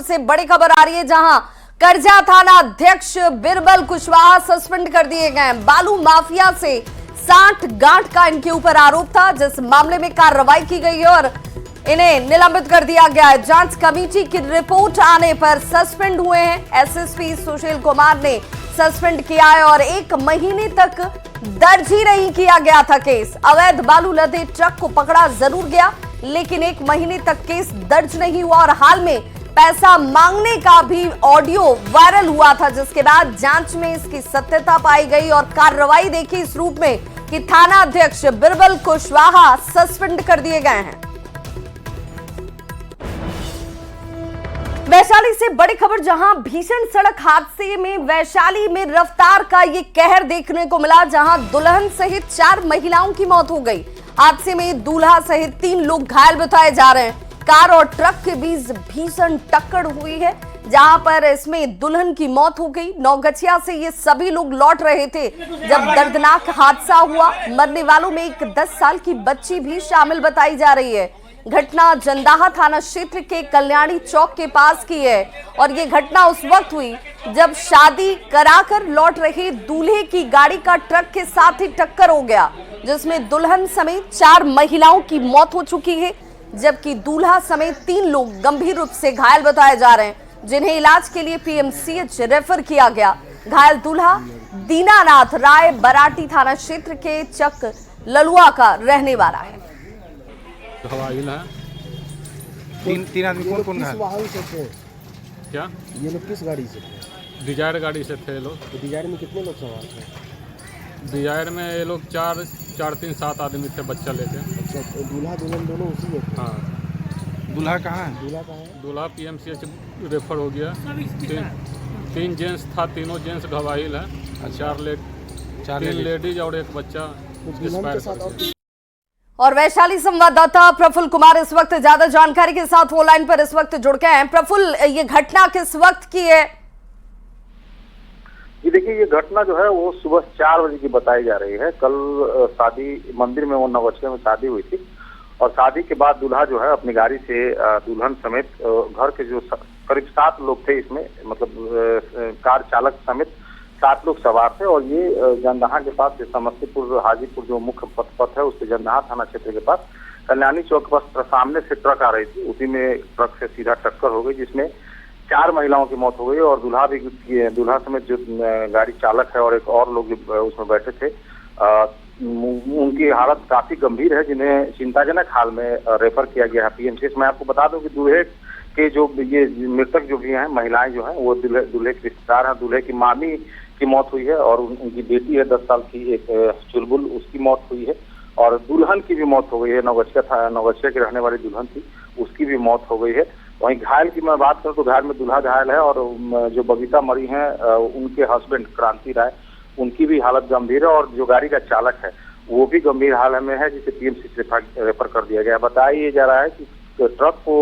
से बड़ी खबर आ रही है, जहां करजा थाना अध्यक्ष बिरबल कुशवाहा सस्पेंड कर दिए गए। बालू माफिया से 60 गांठ का इनके ऊपर आरोप था, जिस मामले में कार्रवाई की गई है और इन्हें निलंबित कर दिया गया है। जांच कमेटी की रिपोर्ट आने पर सस्पेंड हुए हैं। एसएसपी सुशील कुमार ने सस्पेंड किया है और 1 महीने तक दर्ज ही नहीं किया गया था केस। अवैध बालू लदे ट्रक को पकड़ा जरूर गया, लेकिन 1 महीने तक केस दर्ज नहीं हुआ और हाल में पैसा मांगने का भी ऑडियो वायरल हुआ था, जिसके बाद जांच में इसकी सत्यता पाई गई और कार्रवाई देखी इस रूप में कि थाना अध्यक्ष बिरबल कुशवाहा सस्पेंड कर दिए गए हैं। वैशाली से बड़ी खबर, जहां भीषण सड़क हादसे में वैशाली में रफ्तार का ये कहर देखने को मिला, जहां दुल्हन सहित 4 महिलाओं की मौत हो गई। हादसे में दूल्हा सहित 3 लोग घायल बताए जा रहे हैं। कार और ट्रक के बीच भीषण टक्कर हुई है, जहां पर इसमें दुल्हन की मौत हो गई। नौगछिया से ये सभी लोग लौट रहे थे जब दर्दनाक हादसा हुआ। मरने वालों में एक 10 साल की बच्ची भी शामिल बताई जा रही है। घटना जंदाहा थाना क्षेत्र के कल्याणी चौक के पास की है और ये घटना उस वक्त हुई जब शादी कराकर लौट रहे दूल्हे की गाड़ी का ट्रक के साथ ही टक्कर हो गया, जिसमें दुल्हन समेत 4 महिलाओं की मौत हो चुकी है, जबकि दूल्हा समेत 3 लोग गंभीर रूप से घायल बताए जा रहे हैं, जिन्हें इलाज के लिए पीएमसीएच रेफर किया गया। घायल दूल्हा दीनानाथ राय बराटी थाना क्षेत्र के चक ललुआ का रहने वाला है। हवाइल है। तीन आदमी कौन है? वाहन से थे क्या ये लोग? किस गाड़ी से थे? डिजायर गाड़ी से थे लोग। तो डिजायर में कितने लोग सवार थे? डिजायर में ये लोग 4 3 7 आदमी थे बच्चा लेके। अच्छा, तो दूल्हा दुल्हन दोनों उसी में थे? हाँ। दूल्हा कहाँ है? दूल्हा कहाँ है? दूल्हा पीएमसीएच रेफर हो गया। 3 जेंट्स था, तीनों जेंट्स घवाइल है। 3 लेडीज और 1 बच्चा। दुल्हन के साथ और वैशाली संवाददाता प्रफुल्ल कुमार इस वक्त ज्यादा जानकारी के साथ वो लाइन पर इस वक्त जुड़ गए हैं। प्रफुल्ल, ये घटना किस वक्त की है? ये देखिए, ये घटना जो है वो सुबह 4 बजे की बताई जा रही है। कल शादी मंदिर में, वो नौगछिया में शादी हुई थी और शादी के बाद दूल्हा जो है अपनी गाड़ी से दुल्हन समेत घर के जो करीब 7 लोग थे, इसमें मतलब कार चालक समेत 7 लोग सवार थे और ये जंदाहा के पास, समस्तीपुर हाजीपुर जो मुख्य पथ है, उससे जंदाहा थाना क्षेत्र के पास कल्याणी चौक के पास सामने से ट्रक आ रही थी। उसी में ट्रक से सीधा टक्कर हो गई, जिसमें 4 महिलाओं की मौत हो गई और दूल्हा समेत जो गाड़ी चालक है और एक और लोग उसमें बैठे थे, उनकी हालत काफी गंभीर है, जिन्हें चिंताजनक हाल में रेफर किया गया है पीएमसीएच। मैं आपको बता दूं कि दूल्हे के जो ये मृतक जो भी हैं, महिलाएं जो हैं, वो दूल्हे के रिश्तेदार हैं। दूल्हे की मामी की मौत हुई है और उनकी बेटी है 10 साल की, एक चुलबुल, उसकी मौत हुई है और दुल्हन की भी मौत हो गई है। नौगछिया की रहने वाली दुल्हन थी, उसकी भी मौत हो गई है। वहीं घायल की मैं बात करूं तो घायल में दूल्हा घायल है और जो बबीता मरी हैं उनके हस्बैंड क्रांति राय, उनकी भी हालत गंभीर है और जो गाड़ी का चालक है वो भी गंभीर हाल में है, जिसे पीएमसीएच रेफर कर दिया गया। बताया जा रहा है कि ट्रक को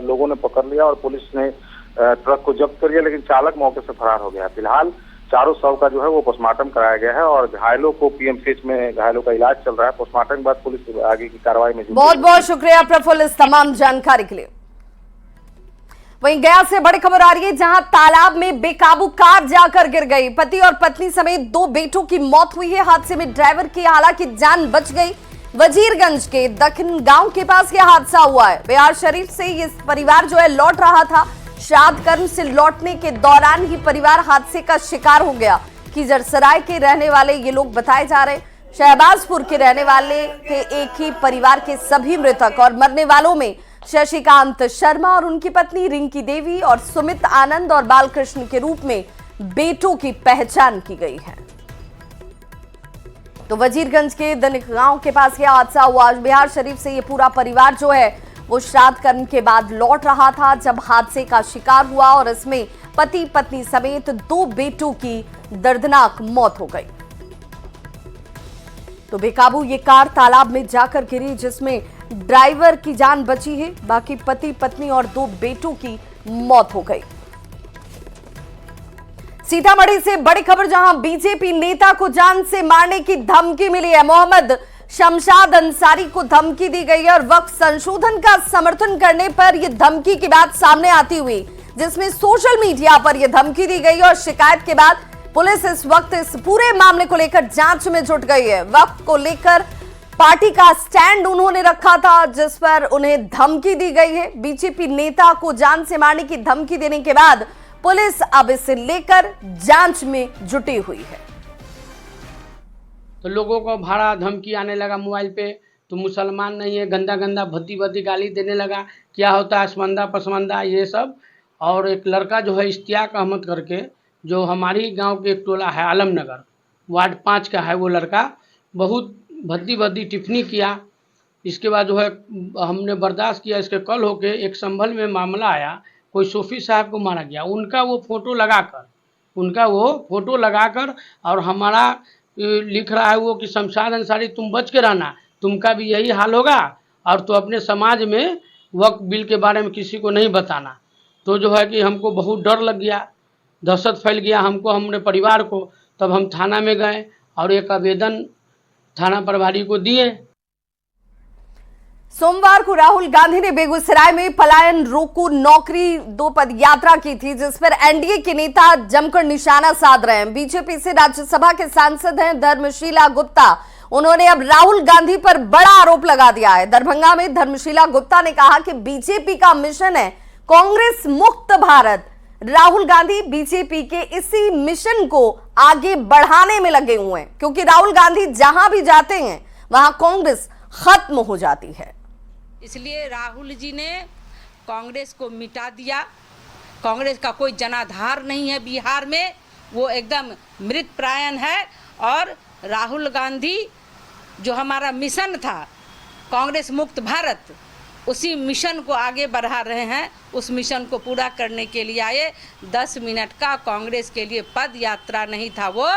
लोगों ने पकड़ लिया और पुलिस ने ट्रक को जब्त कर लिया, लेकिन चालक मौके से फरार हो गया। फिलहाल चारों शव का जो है वो पोस्टमार्टम कराया गया है और घायलों को पीएमसीएच में घायलों का इलाज चल रहा है। पोस्टमार्टम के बाद पुलिस आगे की कार्रवाई में बहुत बहुत शुक्रिया प्रफुल्ल इस तमाम जानकारी के लिए। वहीं गया से बड़ी खबर आ रही है, जहां तालाब में बेकाबू कार जाकर गिर गई। पति और पत्नी समेत 2 बेटों की मौत हुई है। हादसे में ड्राइवर की हालांकि जान बच गई। वजीरगंज के दक्षिण गांव के पास यह हादसा हुआ है। बिहार शरीफ से ये परिवार जो है लौट रहा था। श्राद्ध कर्म से लौटने के दौरान ही परिवार हादसे का शिकार हो गया। खिजरसराय के रहने वाले ये लोग बताए जा रहे हैं। शहबाजपुर के रहने वाले थे एक ही परिवार के सभी मृतक और मरने वालों में शशिकांत शर्मा और उनकी पत्नी रिंकी देवी और सुमित आनंद और बालकृष्ण के रूप में बेटों की पहचान की गई है। तो वजीरगंज के दनिक के पास यह हादसा हुआ। बिहार शरीफ से ये पूरा परिवार जो है वो श्राद्ध कर्म के बाद लौट रहा था जब हादसे का शिकार हुआ और इसमें पति पत्नी समेत 2 बेटों की दर्दनाक मौत हो गई। तो बेकाबू ये कार तालाब में जाकर गिरी, जिसमें ड्राइवर की जान बची है, बाकी पति पत्नी और 2 बेटों की मौत हो गई। सीतामढ़ी से बड़ी खबर, जहां बीजेपी नेता को जान से मारने की धमकी मिली है। मोहम्मद शमशाद अंसारी को धमकी दी गई है और वक्फ संशोधन का समर्थन करने पर यह धमकी की बात सामने आती हुई जिसमें सोशल मीडिया पर यह धमकी दी गई और शिकायत के बाद पुलिस इस वक्त इस पूरे मामले को लेकर जांच में जुट गई है। वक्त को लेकर पार्टी का स्टैंड उन्होंने रखा था जिस पर उन्हें धमकी दी गई है। बीजेपी नेता को जान से मारने की धमकी देने के बाद पुलिस अब इसे लेकर जांच में जुटी हुई है। तो लोगों को भाड़ा धमकी आने लगा मोबाइल पे, तो मुसलमान नहीं है, गंदा गंदा भद्दी भद्दी गाली देने लगा, क्या होता है असमंदा पसमंदा ये सब। और एक लड़का जो है इश्तियाक अहमद करके, जो हमारी गांव के एक टोला है आलमनगर वार्ड 5 का है, वो लड़का बहुत भद्दी भद्दी टिप्पणी किया। इसके बाद जो है हमने बर्दाश्त किया। इसके कल होके एक संभल में मामला आया, कोई सूफी साहब को मारा गया, उनका वो फोटो लगाकर और हमारा लिख रहा है वो कि शमशाद अंसारी तुम बच के रहना, तुमका भी यही हाल होगा और तो अपने समाज में वक्फ बिल के बारे में किसी को नहीं बताना। तो जो है कि हमको बहुत डर लग गया, दहशत फैल गया हमको, हमने परिवार को। तब हम थाना में गए और एक आवेदन थाना प्रभारी को दिए। सोमवार को राहुल गांधी ने बेगूसराय में पलायन रोको नौकरी 2 पद यात्रा की थी, जिस पर एनडीए के नेता जमकर निशाना साध रहे हैं। बीजेपी से राज्यसभा के सांसद हैं धर्मशीला गुप्ता, उन्होंने अब राहुल गांधी पर बड़ा आरोप लगा दिया है। दरभंगा में धर्मशीला गुप्ता ने कहा कि बीजेपी का मिशन है कांग्रेस मुक्त भारत। राहुल गांधी बीजेपी के इसी मिशन को आगे बढ़ाने में लगे हुए हैं, क्योंकि राहुल गांधी जहां भी जाते हैं वहां कांग्रेस खत्म हो जाती है। इसलिए राहुल जी ने कांग्रेस को मिटा दिया। कांग्रेस का कोई जनाधार नहीं है बिहार में, वो एकदम मृत प्रायण है। और राहुल गांधी जो हमारा मिशन था कांग्रेस मुक्त भारत, उसी मिशन को आगे बढ़ा रहे हैं। उस मिशन को पूरा करने के लिए आए। 10 मिनट का कांग्रेस के लिए पद यात्रा नहीं था, वो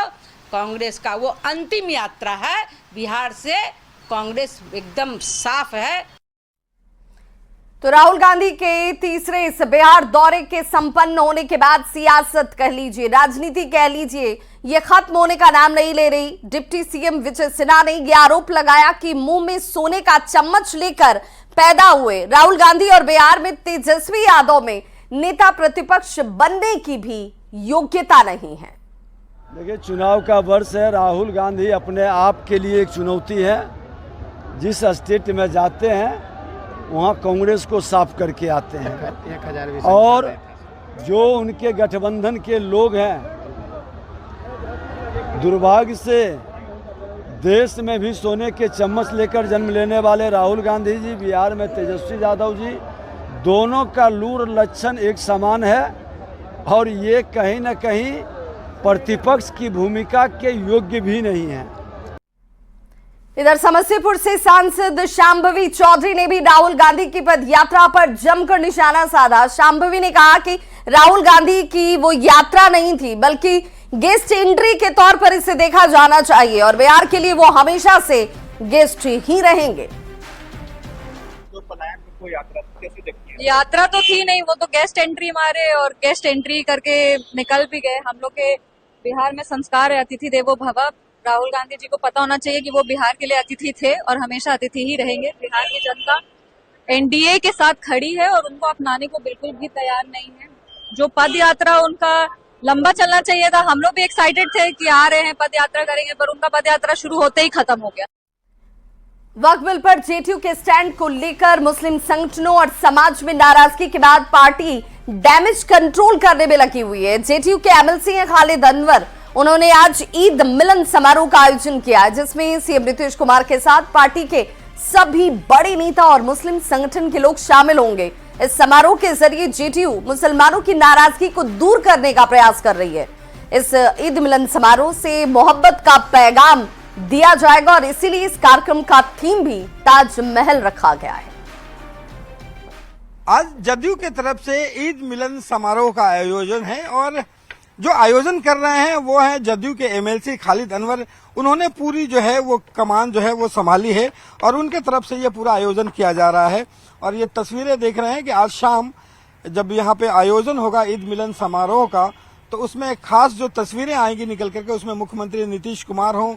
कांग्रेस का वो अंतिम यात्रा है। बिहार से कांग्रेस एकदम साफ है। तो राहुल गांधी के तीसरे इस बिहार दौरे के संपन्न होने के बाद सियासत कह लीजिए, राजनीति कह लीजिए, ये खत्म होने का नाम नहीं ले रही। डिप्टी सीएम विजय सिन्हा ने यह आरोप लगाया कि मुंह में सोने का चम्मच लेकर पैदा हुए राहुल गांधी और बिहार में तेजस्वी यादव में नेता प्रतिपक्ष बनने की भी योग्यता नहीं है। देखिए, चुनाव का वर्ष है। राहुल गांधी अपने आप के लिए एक चुनौती है। जिस स्टेट में जाते हैं वहाँ कांग्रेस को साफ करके आते हैं और जो उनके गठबंधन के लोग हैं, दुर्भाग्य से देश में भी सोने के चम्मच लेकर जन्म लेने वाले राहुल गांधी जी, बिहार में तेजस्वी यादव जी, दोनों का लूर लक्षण एक समान है और ये कहीं न कहीं प्रतिपक्ष की भूमिका के योग्य भी नहीं है। इधर समस्तीपुर से सांसद शांभवी चौधरी ने भी राहुल गांधी की पद यात्रा पर जमकर निशाना साधा। शांभवी ने कहा कि राहुल गांधी की वो यात्रा नहीं थी, बल्कि गेस्ट एंट्री के तौर पर इसे देखा जाना चाहिए और बिहार के लिए वो हमेशा से गेस्ट ही रहेंगे। यात्रा तो थी नहीं, वो तो गेस्ट एंट्री मारे और गेस्ट एंट्री करके निकल भी गए। हम लोग के बिहार में संस्कार है अतिथि देवो भव। राहुल गांधी जी को पता होना चाहिए कि वो बिहार के लिए अतिथि थे और हमेशा अतिथि ही रहेंगे। बिहार की जनता एनडीए के साथ खड़ी है और उनको अपनाने को बिल्कुल भी तैयार नहीं है। जो पद यात्रा उनका लंबा चलना चाहिए था, हम लोग भी एक्साइटेड थे कि आ रहे हैं पद यात्रा करेंगे, पर उनका पद यात्रा शुरू होते ही खत्म हो गया। वक्फ बिल पर जेटीयू के स्टैंड को लेकर मुस्लिम संगठनों और समाज में नाराजगी के बाद पार्टी डैमेज कंट्रोल करने में लगी हुई है। जेटीयू के एमएलसी हैं खालिद अनवर, उन्होंने आज ईद मिलन समारोह का आयोजन किया, जिसमें सीएम नीतीश कुमार के साथ पार्टी के सभी बड़े नेता और मुस्लिम संगठन के लोग शामिल होंगे। इस समारोह के जरिए जेटीयू मुसलमानों की नाराजगी को दूर करने का प्रयास कर रही है। इस ईद मिलन समारोह से मोहब्बत का पैगाम दिया जाएगा और इसीलिए इस कार्यक्रम का थीम भी ताजमहल रखा गया है। आज जदयू की तरफ से ईद मिलन समारोह का आयोजन है और जो आयोजन कर रहे हैं वो है जदयू के एमएलसी खालिद अनवर। उन्होंने पूरी जो है वो कमान जो है वो संभाली है और उनके तरफ से ये पूरा आयोजन किया जा रहा है। और ये तस्वीरें देख रहे हैं कि आज शाम जब यहाँ पे आयोजन होगा ईद मिलन समारोह का, तो उसमें खास जो तस्वीरें आएंगी निकल करके, उसमें मुख्यमंत्री नीतीश कुमार हों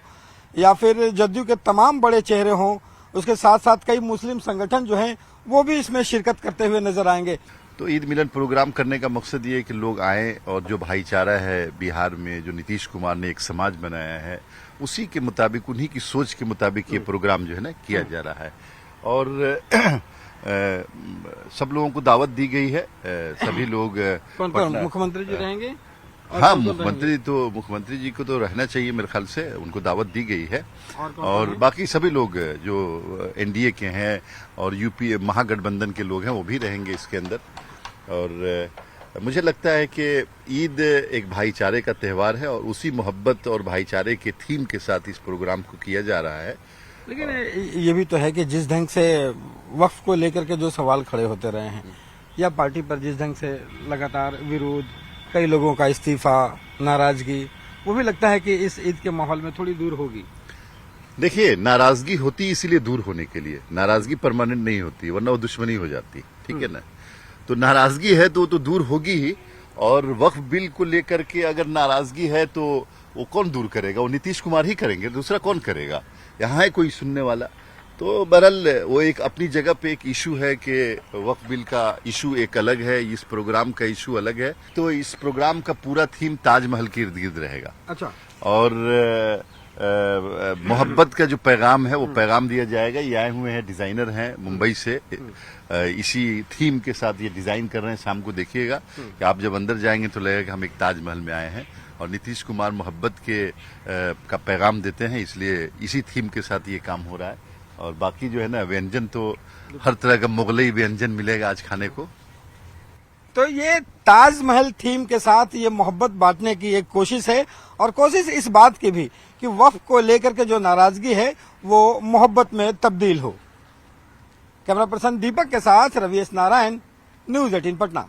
या फिर जदयू के तमाम बड़े चेहरे हों, उसके साथ साथ कई मुस्लिम संगठन जो हैं वो भी इसमें शिरकत करते हुए नजर आएंगे। तो ईद मिलन प्रोग्राम करने का मकसद ये है कि लोग आएं और जो भाईचारा है बिहार में, जो नीतीश कुमार ने एक समाज बनाया है, उसी के मुताबिक, उन्हीं की सोच के मुताबिक ये प्रोग्राम जो है ना किया जा रहा है। और सब लोगों को दावत दी गई है। सभी लोग मुख्यमंत्री जी रहेंगे? हाँ, मुख्यमंत्री जी को तो रहना चाहिए मेरे ख्याल से, उनको दावत दी गई है। और बाकी सभी लोग जो एनडीए के हैं और यूपी महागठबंधन के लोग हैं वो भी रहेंगे इसके अंदर। और मुझे लगता है कि ईद एक भाईचारे का त्यौहार है और उसी मोहब्बत और भाईचारे के थीम के साथ इस प्रोग्राम को किया जा रहा है। लेकिन ये भी तो है कि जिस ढंग से वक्फ को लेकर के जो सवाल खड़े होते रहे हैं या पार्टी पर जिस ढंग से लगातार विरोध, कई लोगों का इस्तीफा, नाराजगी, वो भी लगता है कि इस ईद के माहौल में थोड़ी दूर होगी। देखिए, नाराजगी होती इसीलिए दूर होने के लिए, नाराजगी परमानेंट नहीं होती, वरना वो दुश्मनी हो जाती, ठीक है ना। तो नाराजगी है तो दूर होगी ही। और वक्फ बिल को लेकर के अगर नाराजगी है तो वो कौन दूर करेगा? वो नीतीश कुमार ही करेंगे, दूसरा कौन करेगा? यहाँ है कोई सुनने वाला? तो बहरहाल वो एक अपनी जगह पे एक इशू है कि वक्फ बिल का इशू एक अलग है, इस प्रोग्राम का इशू अलग है। तो इस प्रोग्राम का पूरा थीम ताजमहल के इर्द गिर्द रहेगा। अच्छा। और मोहब्बत का जो पैगाम है वो पैगाम दिया जाएगा। ये आए हुए हैं डिजाइनर हैं मुंबई से, इसी थीम के साथ ये डिजाइन कर रहे हैं। शाम को देखिएगा कि आप जब अंदर जाएंगे तो लगेगा कि हम एक ताजमहल में आए हैं। और नीतीश कुमार मोहब्बत के का पैगाम देते हैं, इसलिए इसी थीम के साथ ये काम हो रहा है। और बाकी जो है ना व्यंजन, तो हर तरह का मुगलई व्यंजन मिलेगा आज खाने को। तो ये ताजमहल थीम के साथ ये मोहब्बत बांटने की एक कोशिश है और कोशिश इस बात की भी कि वक्फ को लेकर के जो नाराजगी है वो मोहब्बत में तब्दील हो। कैमरा पर्सन दीपक के साथ रवीश नारायण, न्यूज़ 18 पटना।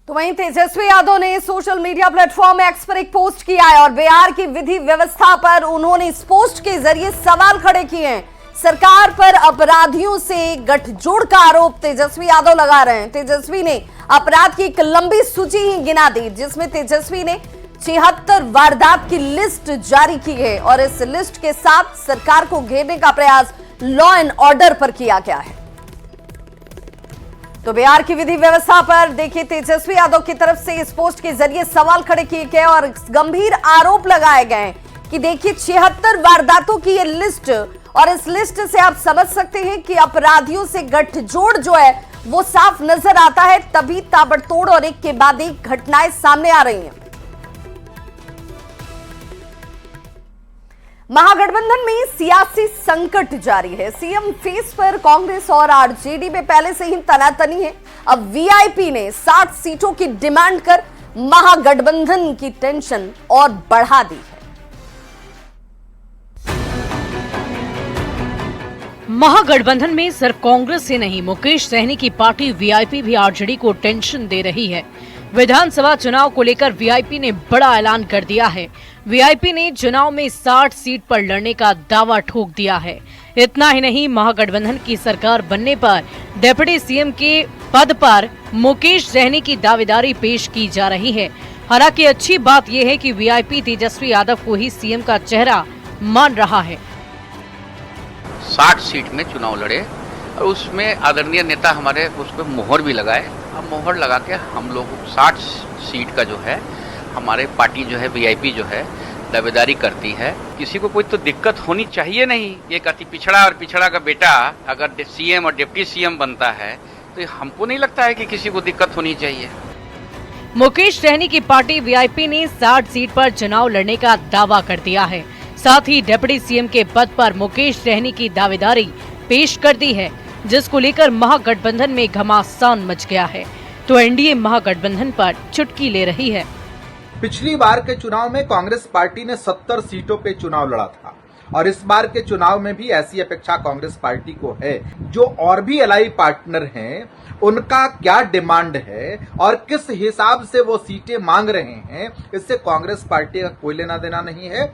तो वहीं तेजस्वी यादव ने सोशल मीडिया प्लेटफॉर्म एक्स पर एक पोस्ट किया है और बिहार की विधि व्यवस्था पर उन्होंने इस पोस्ट के जरिए सवाल खड़े किए हैं। सरकार पर अपराधियों से गठजोड़ का आरोप तेजस्वी यादव लगा रहे हैं। तेजस्वी ने अपराध की एक लंबी सूची ही गिना दी, जिसमें तेजस्वी ने 76 वारदात की लिस्ट जारी की है और इस लिस्ट के साथ सरकार को घेरने का प्रयास लॉ एंड ऑर्डर पर किया गया है। तो बिहार की विधि व्यवस्था पर देखिए तेजस्वी यादव की तरफ से इस पोस्ट के जरिए सवाल खड़े किए गए और गंभीर आरोप लगाए गए कि देखिए 76 वारदातों की ये लिस्ट, और इस लिस्ट से आप समझ सकते हैं कि अपराधियों से गठजोड़ जो है वो साफ नजर आता है। तभी ताबड़तोड़ और एक के बाद एक घटनाएं सामने आ रही हैं। महागठबंधन में सियासी संकट जारी है। सीएम फेस पर कांग्रेस और आरजेडी में पहले से ही तनातनी है। अब वीआईपी ने 60 सीटों की डिमांड कर महागठबंधन की टेंशन और बढ़ा दी है। महागठबंधन में सिर्फ कांग्रेस से नहीं, मुकेश सहनी की पार्टी वीआईपी भी आरजेडी को टेंशन दे रही है। विधानसभा चुनाव को लेकर वीआईपी ने बड़ा ऐलान कर दिया है। वीआईपी ने चुनाव में 60 सीट पर लड़ने का दावा ठोक दिया है। इतना ही नहीं, महागठबंधन की सरकार बनने पर डिप्टी सीएम के पद पर मुकेश सहनी की दावेदारी पेश की जा रही है। हालांकि अच्छी बात यह है कि वीआईपी तेजस्वी यादव को ही सीएम का चेहरा मान रहा है। 60 सीट में चुनाव लड़े और उसमें आदरणीय नेता हमारे उस पर मोहर भी लगाए। अब मोहर लगा के हम लोग 60 सीट का जो है हमारे पार्टी जो है वीआईपी जो है दावेदारी करती है। किसी को कोई तो दिक्कत होनी चाहिए नहीं। एक अति पिछड़ा और पिछड़ा का बेटा अगर सीएम और डिप्टी सीएम बनता है तो हमको नहीं लगता है कि किसी को दिक्कत होनी चाहिए। मुकेश सहनी की पार्टी वीआईपी ने 60 सीट पर चुनाव लड़ने का दावा कर दिया है। साथ ही डिप्टी सीएम के पद पर मुकेश सहनी की दावेदारी पेश कर दी है, जिसको लेकर महागठबंधन में घमासान मच गया है। तो एनडीए महागठबंधन पर चुटकी ले रही है। पिछली बार के चुनाव में कांग्रेस पार्टी ने 70 सीटों पे चुनाव लड़ा था और इस बार के चुनाव में भी ऐसी अपेक्षा कांग्रेस पार्टी को है। जो और भी एलआई पार्टनर हैं उनका क्या डिमांड है और किस हिसाब से वो सीटें मांग रहे हैं, इससे कांग्रेस पार्टी का कोई लेना देना नहीं है।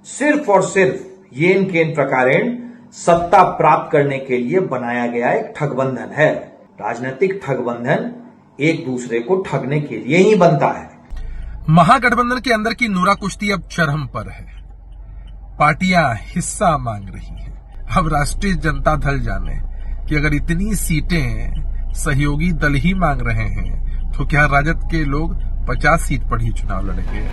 सिर्फ और सिर्फ येन केन प्रकारेण सत्ता प्राप्त करने के लिए बनाया गया एक ठगबंधन है। राजनीतिक ठगबंधन एक दूसरे को ठगने के लिए ही बनता है। महागठबंधन के अंदर की नूरा कुश्ती अब चरम पर है। पार्टियां हिस्सा मांग रही हैं। अब राष्ट्रीय जनता दल जाने कि अगर इतनी सीटें सहयोगी दल ही मांग रहे हैं, तो क्या राजद के लोग 50 सीट पर ही चुनाव लड़ेंगे?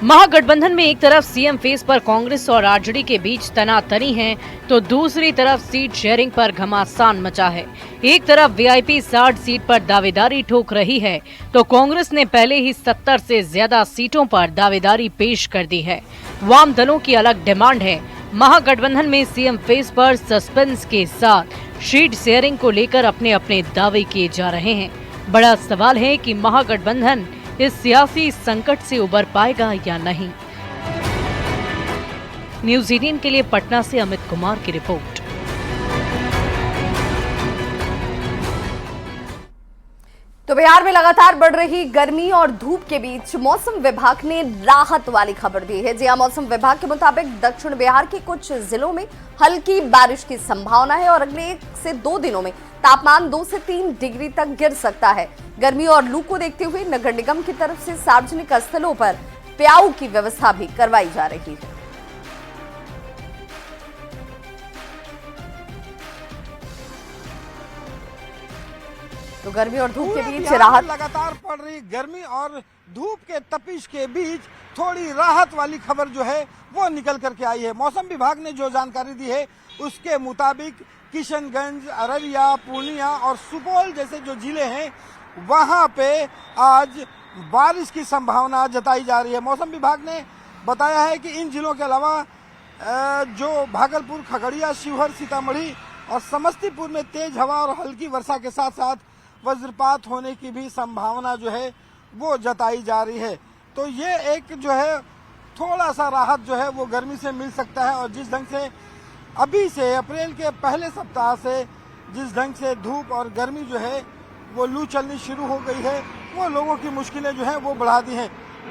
महागठबंधन में एक तरफ सीएम फेस पर कांग्रेस और आरजेडी के बीच तनातनी है, तो दूसरी तरफ सीट शेयरिंग पर घमासान मचा है। एक तरफ वीआईपी 60 सीट पर दावेदारी ठोक रही है, तो कांग्रेस ने पहले ही 70 से ज्यादा सीटों पर दावेदारी पेश कर दी है। वाम दलों की अलग डिमांड है। महागठबंधन में सीएम फेस पर सस्पेंस के साथ सीट शेयरिंग को लेकर अपने अपने दावे किए जा रहे हैं। बड़ा सवाल है कि महागठबंधन इस सियासी संकट से उबर पाएगा या नहीं। न्यूज़ 18 के लिए पटना से अमित कुमार की रिपोर्ट। तो बिहार में लगातार बढ़ रही गर्मी और धूप के बीच मौसम विभाग ने राहत वाली खबर दी है। जी हां, मौसम विभाग के मुताबिक दक्षिण बिहार के कुछ जिलों में हल्की बारिश की संभावना है और अगले 1 से 2 दिनों में तापमान 2 से 3 डिग्री तक गिर सकता है। गर्मी और लू को देखते हुए नगर निगम की तरफ से सार्वजनिक स्थलों पर प्याऊ की व्यवस्था भी करवाई जा रही है। तो गर्मी और धूप के बीच राहत। लगातार पड़ रही गर्मी और धूप के तपिश के बीच थोड़ी राहत वाली खबर जो है वो निकल करके आई है। मौसम विभाग ने जो जानकारी दी है उसके मुताबिक किशनगंज, अररिया, पूर्णिया और सुपौल जैसे जो जिले हैं वहां पे आज बारिश की संभावना जताई जा रही है। मौसम विभाग ने बताया है कि इन जिलों के अलावा जो भागलपुर, खगड़िया, शिवहर, सीतामढ़ी और समस्तीपुर में तेज हवा और हल्की वर्षा के साथ साथ वज्रपात होने की भी संभावना जो है वो जताई जा रही है। तो ये एक जो है थोड़ा सा राहत जो है वो गर्मी से मिल सकता है। और जिस ढंग से अभी से अप्रैल के पहले सप्ताह से जिस ढंग से धूप और गर्मी जो है वो लू चलनी शुरू हो गई है, वो लोगों की मुश्किलें जो है वो बढ़ा दी हैं।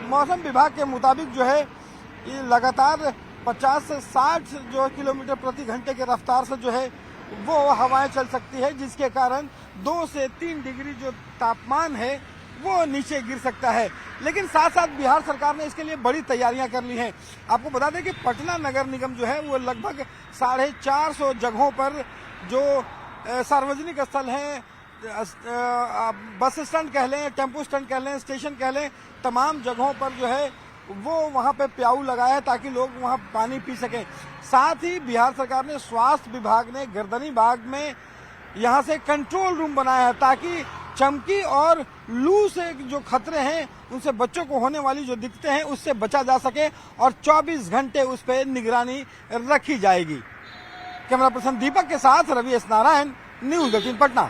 मौसम विभाग के मुताबिक जो है ये लगातार 50 से 60 जो किलोमीटर प्रति घंटे के रफ्तार से जो है वो हवाएं चल सकती है, जिसके कारण 2 से 3 डिग्री जो तापमान है वो नीचे गिर सकता है। लेकिन साथ साथ बिहार सरकार ने इसके लिए बड़ी तैयारियां कर ली हैं। आपको बता दें कि पटना नगर निगम जो है वो लगभग 450 जगहों पर जो सार्वजनिक स्थल हैं, बस स्टैंड कह लें, टेम्पो स्टैंड कह लें, स्टेशन कह लें, तमाम जगहों पर जो है वो वहाँ पे प्याऊ लगाया है ताकि लोग वहाँ पानी पी सकें। साथ ही बिहार सरकार ने स्वास्थ्य विभाग ने गर्दनी बाग में यहाँ से कंट्रोल रूम बनाया है ताकि चमकी और लू से जो खतरे हैं उनसे बच्चों को होने वाली जो दिक्कतें हैं उससे बचा जा सके और 24 घंटे उस पर निगरानी रखी जाएगी। कैमरा पर्सन दीपक के साथ रवि एस नारायण, न्यूज़ 18 पटना।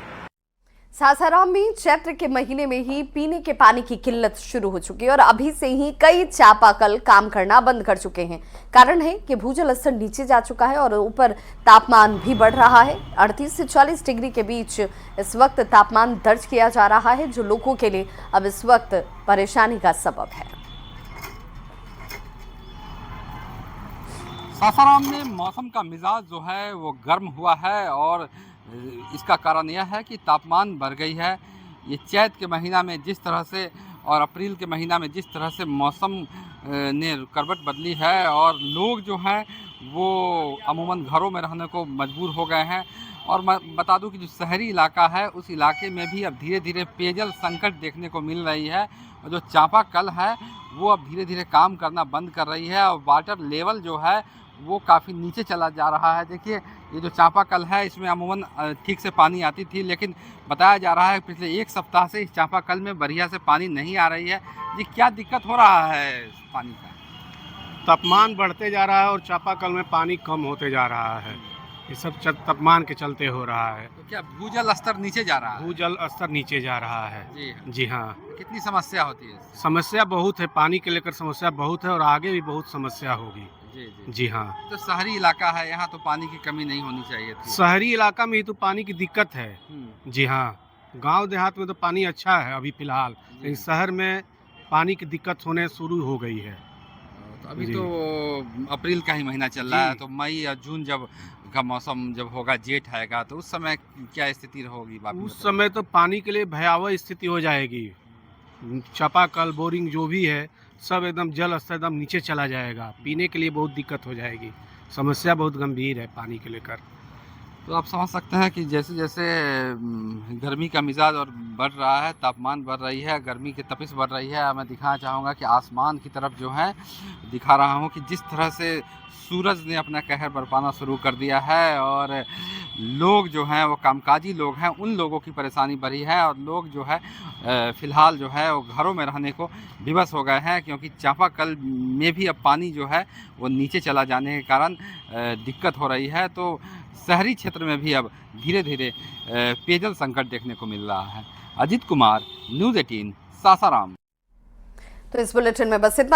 सासाराम में चैत्र के महीने में ही पीने के पानी की किल्लत शुरू हो चुकी है और अभी से ही कई चापाकल काम करना बंद कर चुके हैं। कारण है कि भूजल स्तर नीचे जा चुका है और ऊपर तापमान भी बढ़ रहा है। 38 से 40 डिग्री के बीच इस वक्त तापमान दर्ज किया जा रहा है, जो लोगों के लिए अब इस वक्त परेशानी का सबब है। सासाराम में मौसम का मिजाज जो है वो गर्म हुआ है और इसका कारण यह है कि तापमान बढ़ गई है। ये चैत के महीना में जिस तरह से और अप्रैल के महीना में जिस तरह से मौसम ने करवट बदली है और लोग जो हैं वो अमूमन घरों में रहने को मजबूर हो गए हैं। और मैं बता दूं कि जो शहरी इलाका है उस इलाके में भी अब धीरे धीरे पेयजल संकट देखने को मिल रही है और जो चापाकल है वो अब धीरे धीरे काम करना बंद कर रही है और वाटर लेवल जो है वो काफ़ी नीचे चला जा रहा है। देखिए ये जो चापाकल है इसमें अमूमन ठीक से पानी आती थी, लेकिन बताया जा रहा है पिछले 1 सप्ताह से इस चापाकल में बढ़िया से पानी नहीं आ रही है। जी क्या दिक्कत हो रहा है पानी का? तापमान बढ़ते जा रहा है और चापाकल में पानी कम होते जा रहा है। ये सब तापमान के चलते हो रहा है। तो क्या भूजल स्तर नीचे जा रहा है? भूजल स्तर नीचे जा रहा है। जी हाँ। कितनी समस्या होती है? समस्या बहुत है, पानी के लेकर समस्या बहुत है और आगे भी बहुत समस्या होगी। जी हाँ। तो शहरी इलाका है, यहाँ तो पानी की कमी नहीं होनी चाहिए थी। शहरी इलाका में ही तो पानी की दिक्कत है। जी हाँ, गांव देहात में तो पानी अच्छा है अभी फिलहाल, लेकिन शहर में पानी की दिक्कत होने शुरू हो गई है। तो अभी तो अप्रैल का ही महीना चल रहा है, तो मई या जून जब का मौसम जब होगा, जेठ आएगा, तो उस समय क्या स्थिति होगी? उस समय तो पानी के लिए भयावह स्थिति हो जाएगी। चापाकल, बोरिंग जो भी है सब एकदम जल स्तर एकदम नीचे चला जाएगा। पीने के लिए बहुत दिक्कत हो जाएगी। समस्या बहुत गंभीर है पानी के लेकर। तो आप समझ सकते हैं कि जैसे जैसे गर्मी का मिजाज और बढ़ रहा है, तापमान बढ़ रही है, गर्मी की तपिश बढ़ रही है। मैं दिखाना चाहूँगा कि आसमान की तरफ जो है दिखा रहा हूँ कि जिस तरह से सूरज ने अपना कहर बरपाना शुरू कर दिया है और लोग जो हैं वो कामकाजी लोग हैं, उन लोगों की परेशानी बढ़ी है और लोग जो है फ़िलहाल जो है वो घरों में रहने को विवश हो गए हैं, क्योंकि चापाकल में भी अब पानी जो है वो नीचे चला जाने के कारण दिक्कत हो रही है। तो शहरी क्षेत्र में भी अब धीरे धीरे पेयजल संकट देखने को मिल रहा है। अजित कुमार, न्यूज़ 18, सासाराम। तो इस बुलेटिन में बस इतना।